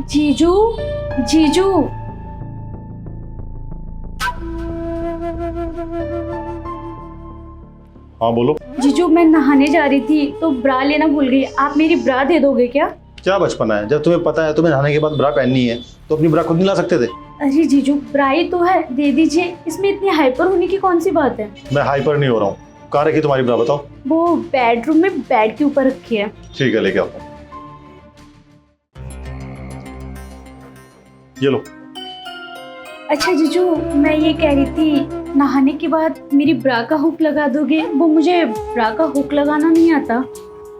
जीजू, जीजू। हाँ बोलो। जीजू मैं नहाने जा रही थी तो ब्रा लेना भूल गई, आप मेरी ब्रा दे दोगे क्या? क्या बचपना है, जब तुम्हें पता है तुम्हें नहाने के बाद ब्रा पहननी है तो अपनी ब्रा खुद नहीं ला सकते थे। अरे जीजू ब्रा ही तो है, दे दीजिए, इसमें इतनी हाइपर होने की कौन सी बात है? मैं हाइपर नहीं हो रहा हूँ। कहाँ रखी तुम्हारी ब्रा बताओ। वो बेडरूम में बेड के ऊपर रखी है। ठीक है लेके आता हूँ। ये लो। अच्छा जीजू मैं ये कह रही थी, नहाने के बाद मेरी ब्रा का हुक लगा दोगे? वो मुझे ब्रा का हुक लगाना नहीं आता।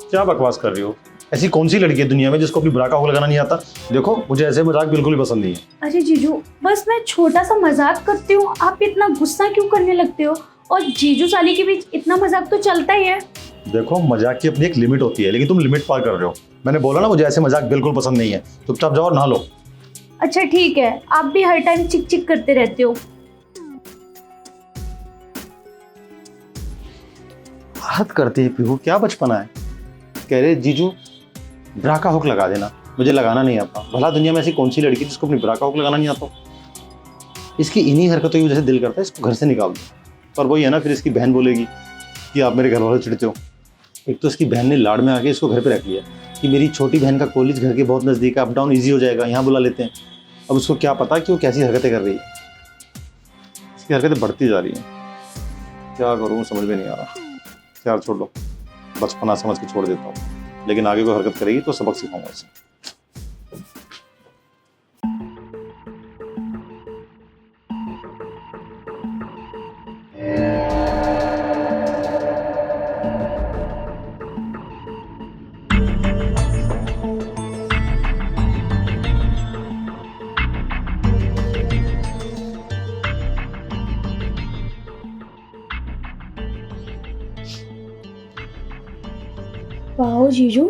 क्या बकवास कर रही हो, ऐसी कौन सी लड़की है दुनिया में जिसको अपनी ब्रा का हुक लगाना नहीं आता। देखो मुझे ऐसे मजाक बिल्कुल भी पसंद नहीं है। अरे जीजू बस मैं छोटा सा मजाक करती हूँ, आप इतना गुस्सा क्यों करने लगते हो? और जीजू साली के बीच इतना मजाक तो चलता ही है। देखो मजाक की अपनी एक लिमिट होती है, लेकिन तुम लिमिट पार कर रहे हो। मैंने बोला ना मुझे ऐसे मजाक बिल्कुल पसंद नहीं है। चुपचाप जाओ और नहा लो। अच्छा ठीक है, आप भी हर टाइम चिक चिक करते रहते हो। हद करती है पीहू, क्या बचपना है। कह रहे जीजू ब्रा का हुक लगा देना, मुझे लगाना नहीं आता। भला दुनिया में ऐसी कौन सी लड़की जिसको अपनी ब्रा का हुक लगाना नहीं आता। इसकी इन्हीं हरकतों की वजह से दिल करता है इसको घर से निकाल दो, पर वही है ना, फिर इसकी बहन बोलेगी कि आप मेरे घर वाले चिढ़ते हो। एक तो इसकी बहन ने लाड़ में आके इसको घर पे रख लिया कि मेरी छोटी बहन का कॉलेज घर के बहुत नज़दीक है, अप डाउन ईजी हो जाएगा, यहाँ बुला लेते हैं। अब उसको क्या पता कि वो कैसी हरकतें कर रही है। इसकी हरकतें बढ़ती जा रही हैं, क्या करूँ समझ में नहीं आ रहा। यार छोड़ लो, बचपना समझ के छोड़ देता हूँ, लेकिन आगे कोई हरकत करेगी तो सबक सिखाऊंगा इसे। वाओ जीजू,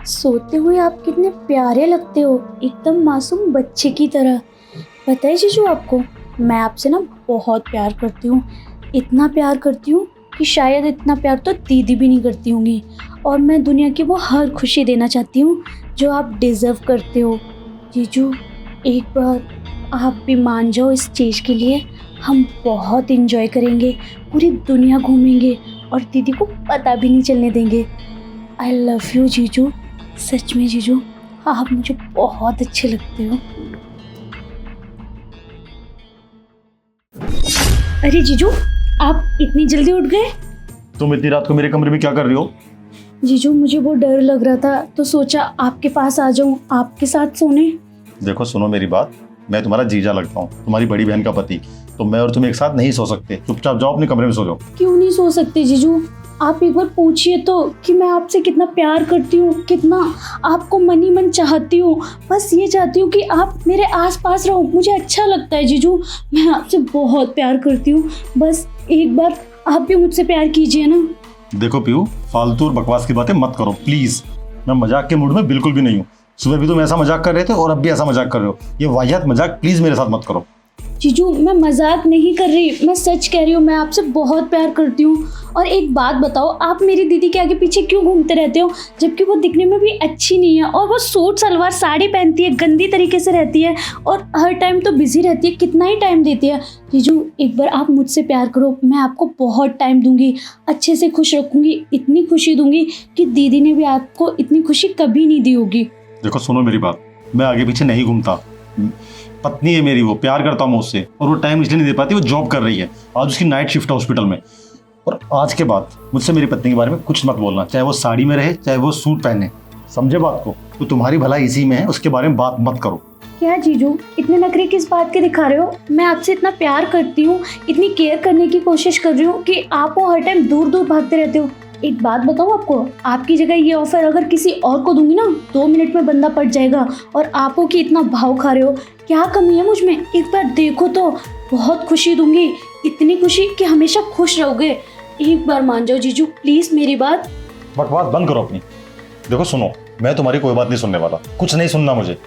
सोते हुए आप कितने प्यारे लगते हो, एकदम मासूम बच्चे की तरह। पता है जीजू आपको, मैं आपसे ना बहुत प्यार करती हूँ, इतना प्यार करती हूँ कि शायद इतना प्यार तो दीदी भी नहीं करती होंगी। और मैं दुनिया की वो हर खुशी देना चाहती हूँ जो आप डिज़र्व करते हो। जीजू एक बार आप भी मान जाओ इस चीज़ के लिए, हम बहुत इंजॉय करेंगे, पूरी दुनिया घूमेंगे और दीदी को पता भी नहीं चलने देंगे। आई लव यू जीजू, सच में जीजू आप मुझे बहुत अच्छे लगते हो। अरे जीजू आप इतनी जल्दी उठ गए? तुम इतनी रात को मेरे कमरे में क्या कर रही हो? जीजू मुझे वो डर लग रहा था तो सोचा आपके पास आ जाऊं, आपके साथ सोने। देखो सुनो मेरी बात, मैं तुम्हारा जीजा लगता हूँ, तुम्हारी बड़ी बहन का पति, तो मैं और तुम एक साथ नहीं सो सकते। चुपचाप जाओ अपने कमरे में सो जाओ। क्यों नहीं सो सकते जीजू? आप एक बार पूछिए तो कि मैं आपसे कितना प्यार करती हूँ, कितना आपको मनी मन चाहती हूँ। बस ये चाहती हूँ कि आप मेरे आसपास रहो, मुझे अच्छा लगता है जीजू, मैं आपसे बहुत प्यार करती हूँ। बस एक बार आप भी मुझसे प्यार कीजिए ना। देखो पीहू, फालतू और बकवास की बातें मत करो प्लीज। मैं मजाक के मूड में बिल्कुल भी नहीं हूँ। सुबह भी तुम ऐसा मजाक कर रहे थे और अब भी ऐसा मजाक कर रहे हो। ये वाहियात मजाक प्लीज मेरे साथ मत करो। जीजू मैं मजाक नहीं कर रही, मैं सच कह रही हूँ, मैं आपसे बहुत प्यार करती हूँ। और एक बात बताओ, आप मेरी दीदी के आगे पीछे क्यों घूमते रहते हो, जबकि वो दिखने में भी अच्छी नहीं है और वो सूट सलवार साड़ी पहनती है, गंदी तरीके से रहती है और हर टाइम तो बिजी रहती है, कितना ही टाइम देती है। जीजू एक बार आप मुझसे प्यार करो, मैं आपको बहुत टाइम दूंगी, अच्छे से खुश रखूंगी, इतनी खुशी दूंगी कि दीदी ने भी आपको इतनी खुशी कभी नहीं दी होगी। देखो सुनो मेरी बात, मैं आगे पीछे नहीं घूमता। पत्नी है मेरी, वो प्यार करता हूँ उससे, और वो टाइम इसलिए नहीं दे पाती, वो जॉब कर रही है, आज उसकी नाइट शिफ्ट है हॉस्पिटल में। और आज के बाद मुझसे मेरी पत्नी के बारे में कुछ मत बोलना, चाहे वो साड़ी में रहे चाहे वो सूट पहने, समझे बात को? तो तुम्हारी भलाई इसी में है, उसके बारे में बात मत करो। क्या जीजू इतने नखरे किस बात के दिखा रहे हो? मैं आपसे इतना प्यार करती हूँ, इतनी केयर करने की कोशिश कर रही हूँ कि आप वो हर टाइम दूर दूर भागते रहते हो। एक बात बताऊँ आपको, आपकी जगह ये ऑफर अगर किसी और को दूंगी ना, 2 मिनट में बंदा पट जाएगा। और आप हो कि इतना भाव खा रहे हो, क्या कमी है मुझ में? एक बार देखो तो, बहुत खुशी दूंगी, इतनी खुशी कि हमेशा खुश रहोगे। एक बार मान जाओ जीजू प्लीज मेरी बात। बकवास बंद करो अपनी। देखो सुनो, मैं तुम्हारी कोई बात नहीं सुनने वाला, कुछ नहीं सुनना मुझे।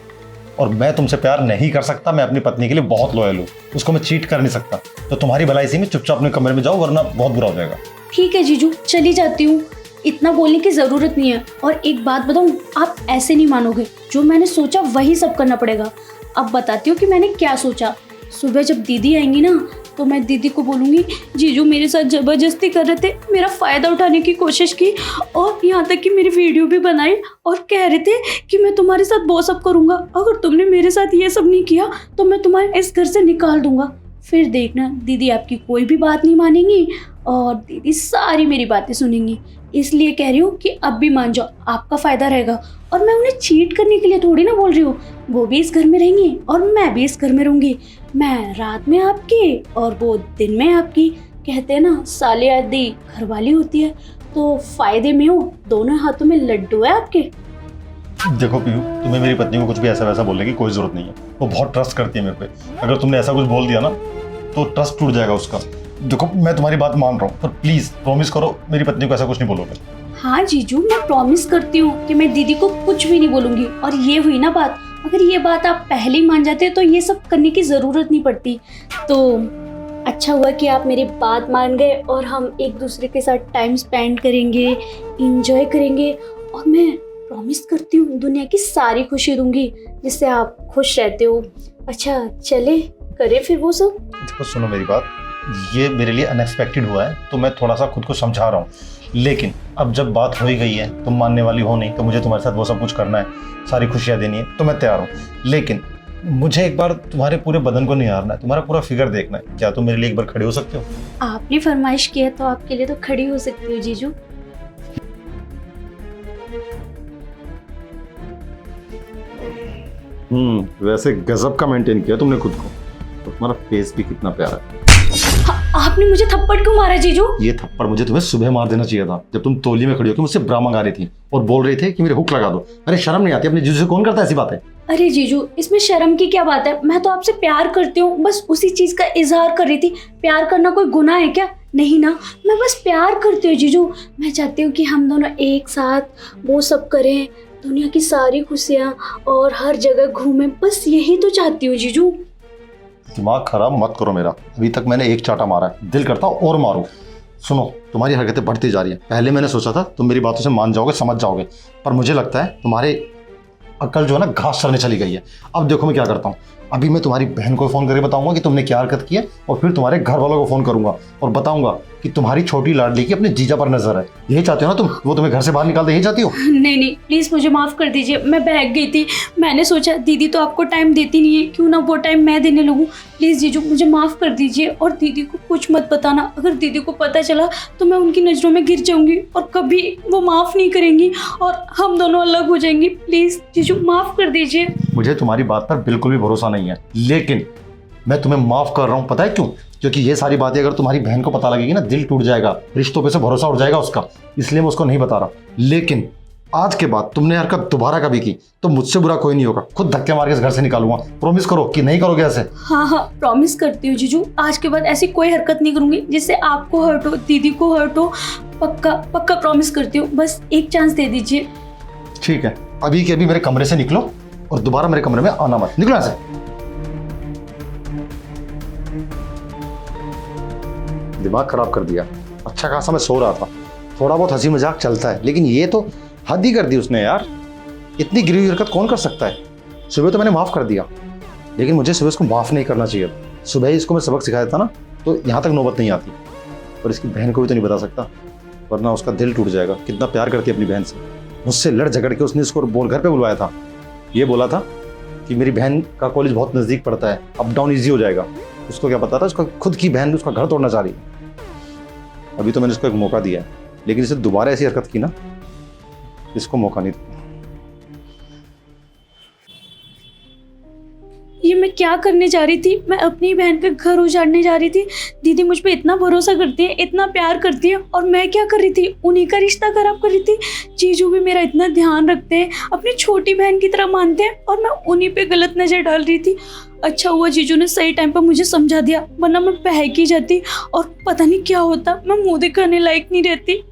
और मैं तुमसे प्यार नहीं कर सकता, मैं अपनी पत्नी के लिए बहुत लॉयल हूँ, उसको मैं चीट कर नहीं सकता। तो तुम्हारी भलाई इसी में, चुपचाप अपने कमरे में जाओ वरना बहुत बुरा हो जाएगा। ठीक है जीजू चली जाती हूँ, इतना बोलने की ज़रूरत नहीं है। और एक बात बताऊँ, आप ऐसे नहीं मानोगे, जो मैंने सोचा वही सब करना पड़ेगा। अब बताती हूँ कि मैंने क्या सोचा। सुबह जब दीदी आएंगी ना, तो मैं दीदी को बोलूँगी जीजू मेरे साथ ज़बरदस्ती कर रहे थे, मेरा फ़ायदा उठाने की कोशिश की और यहाँ तक कि मेरी वीडियो भी बनाई और कह रहे थे कि मैं तुम्हारे साथ वो सब करूँगा, अगर तुमने मेरे साथ ये सब नहीं किया तो मैं तुम्हारे इस घर से निकाल दूँगा। फिर देखना दीदी आपकी कोई भी बात नहीं मानेंगी और दीदी सारी मेरी बातें सुनेंगी। इसलिए कह रही हूँ कि अब भी मान जाओ, आपका फ़ायदा रहेगा। और मैं उन्हें चीट करने के लिए थोड़ी ना बोल रही हूँ, वो भी इस घर में रहेंगी और मैं भी इस घर में रहूँगी। मैं रात में आपकी और वो दिन में आपकी। कहते हैं ना, साले आदि घरवाली होती है, तो फ़ायदे में हो, दोनों हाथों में लड्डू है आपके। देखो पीहू, तुम्हें मेरी पत्नी को कुछ भी ऐसा वैसा बोलने की कोई जरूरत नहीं है। वो बहुत ट्रस्ट करती है मेरे पे। अगर तुमने ऐसा कुछ बोल दिया ना तो ट्रस्ट टूट जाएगा उसका। देखो मैं तुम्हारी बात मान रहा हूँ, पर प्लीज प्रॉमिस करो मेरी पत्नी को ऐसा कुछ नहीं बोलोगे। हाँ जीजू, मैं प्रॉमिस करती हूँ कि मैं दीदी को कुछ भी नहीं बोलूँगी। और ये हुई ना बात, अगर ये बात आप पहले ही मान जाते तो ये सब करने की ज़रूरत नहीं पड़ती। तो अच्छा हुआ कि आप मेरी बात मान गए और हम एक दूसरे के साथ टाइम स्पेंड करेंगे, इंजॉय करेंगे। और मैं प्रॉमिस करती हूँ दुनिया की सारी खुशी दूंगी जिससे आप खुश रहते हो। अच्छा चले, करें फिर वो सब। देखो सुनो मेरी बात, ये मेरे लिए अनएक्सपेक्टेड हुआ है तो मैं थोड़ा सा खुद को समझा रहा हूँ, लेकिन अब जब बात हो ही गई है, तुम मानने वाली हो नहीं तो मुझे तुम्हारे साथ वो सब कुछ करना है, सारी खुशियाँ देनी है, तो मैं तैयार हूँ। लेकिन मुझे एक बार तुम्हारे पूरे बदन को निहारना है, तुम्हारा पूरा फिगर देखना है। क्या तुम मेरे लिए एक बार खड़े हो सकते हो? आपने फरमाइश की है तो आपके लिए तो खड़ी हो सकती हो जीजू। वैसे गजब का मेंटेन किया तुमने खुद को। तो तुम्हारा फेस भी कितना प्यारा है। आपने मुझे थप्पड़ क्यों मारा जीजू? ये थप्पड़ मुझे तुम्हें सुबह मार देना चाहिए था, जब तुम तौलिए में खड़ी होकर मुझसे ब्रा मंगा रही थी और बोल रही थे कि मेरे हुक लगा दो। अरे शर्म नहीं आती? अपने जीजू से कौन करता है ऐसी बातें? अरे जीजू, इसमें शर्म की क्या बात है? मैं तो आपसे प्यार करती हूँ, बस उसी चीज का इजहार कर रही थी। प्यार करना कोई गुनाह है क्या? नहीं ना, मैं बस प्यार करती हूँ जीजू। मैं चाहती हूँ कि हम दोनों एक साथ वो सब करें, दुनिया की सारी खुशियाँ और हर जगह घूमें, बस यही तो चाहती हूँ जीजू। दिमाग खराब मत करो मेरा। अभी तक मैंने एक चाटा मारा है, दिल करता और मारूं। सुनो, तुम्हारी हरकतें बढ़ती जा रही हैं। पहले मैंने सोचा था तुम मेरी बातों से मान जाओगे, समझ जाओगे, पर मुझे लगता है तुम्हारे अक्ल जो है ना घास चरने चली गई है। अब देखो मैं क्या करता हूँ, अभी मैं तुम्हारी बहन को फ़ोन करके बताऊंगा कि तुमने क्या हरकत की है, और फिर तुम्हारे घर वालों को फ़ोन करूंगा और बताऊंगा कि तुम्हारी छोटी लाडली की अपने जीजा पर नजर है। यही चाहते हो ना तुम? वो तुम्हें घर से बाहर निकाल दे, यही चाहती हो? नहीं नहीं, प्लीज़ मुझे माफ़ कर दीजिए, मैं बहक गई थी। मैंने सोचा दीदी तो आपको टाइम देती नहीं है, क्यों ना वो टाइम मैं देने लगूँ। प्लीज़ जीजू मुझे माफ़ कर दीजिए और दीदी को कुछ मत बताना। अगर दीदी को पता चला तो मैं उनकी नज़रों में गिर जाऊंगी और कभी वो माफ़ नहीं करेंगी और हम दोनों अलग हो जाएंगे। प्लीज़ जीजू माफ़ कर दीजिए। मुझे तुम्हारी बात पर बिल्कुल भी भरोसा नहीं है, लेकिन मैं तुम्हें माफ़ कर रहा हूँ। पता है क्यों? क्योंकि ये सारी बातें अगर तुम्हारी बहन को पता लगेगी ना, दिल टूट जाएगा, रिश्तों पे से भरोसा उठ जाएगा उसका। इसलिए मैं उसको नहीं बता रहा। लेकिन आज के बाद तुमने हरकत दोबारा कभी की तो मुझसे बुरा कोई नहीं होगा, खुद धक्के मार के इस घर से निकालूंगा। प्रॉमिस करो कि नहीं करोगे ऐसे? हाँ हाँ, प्रॉमिस करती हूँ जीजू, आज के बाद ऐसी कोई हरकत नहीं करूँगी जिससे आपको हर्ट हो, दीदी को हर्ट हो। पक्का पक्का प्रॉमिस करती हूँ, बस एक चांस दे दीजिए। ठीक है, अभी के अभी मेरे कमरे से निकलो और दोबारा मेरे कमरे में आना मत। निकलो ऐसे। दिमाग खराब कर दिया। अच्छा खासा मैं सो रहा था, थोड़ा बहुत हंसी मजाक चलता है, लेकिन ये तो हद ही कर दी उसने यार। इतनी गिरी हुई हरकत कौन कर सकता है? सुबह तो मैंने माफ़ कर दिया, लेकिन मुझे सुबह इसको माफ़ नहीं करना चाहिए। सुबह ही इसको मैं सबक सिखा देता ना तो यहाँ तक नौबत नहीं आती। और इसकी बहन को भी तो नहीं बता सकता, वरना उसका दिल टूट जाएगा। कितना प्यार करती है अपनी बहन से। मुझसे लड़ झगड़ के उसने इसको बोल घर पे बुलवाया था। ये बोला था कि मेरी बहन का कॉलेज बहुत नज़दीक पड़ता है, अप डाउन ईजी हो जाएगा। उसको क्या पता था उसका खुद की बहन उसका घर तोड़ना चाह रही है। अभी तो मैंने इसको एक मौका दिया है, लेकिन इसे दोबारा ऐसी हरकत की ना, इसको मौका नहीं दूंगा। ये मैं क्या करने जा रही थी? मैं अपनी बहन का घर उजाड़ने जा रही थी। दीदी मुझ पे इतना भरोसा करती है, इतना प्यार करती है, और मैं क्या कर रही थी? उन्हीं का रिश्ता खराब कर रही थी। जीजू भी मेरा इतना ध्यान रखते हैं, अपनी छोटी बहन की तरह मानते हैं, और मैं उन्हीं पे गलत नज़र डाल रही थी। अच्छा हुआ जीजू ने सही टाइम पर मुझे समझा दिया, वरना मैं बहक ही जाती और पता नहीं क्या होता। मैं मुँह दिखाने लायक नहीं रहती।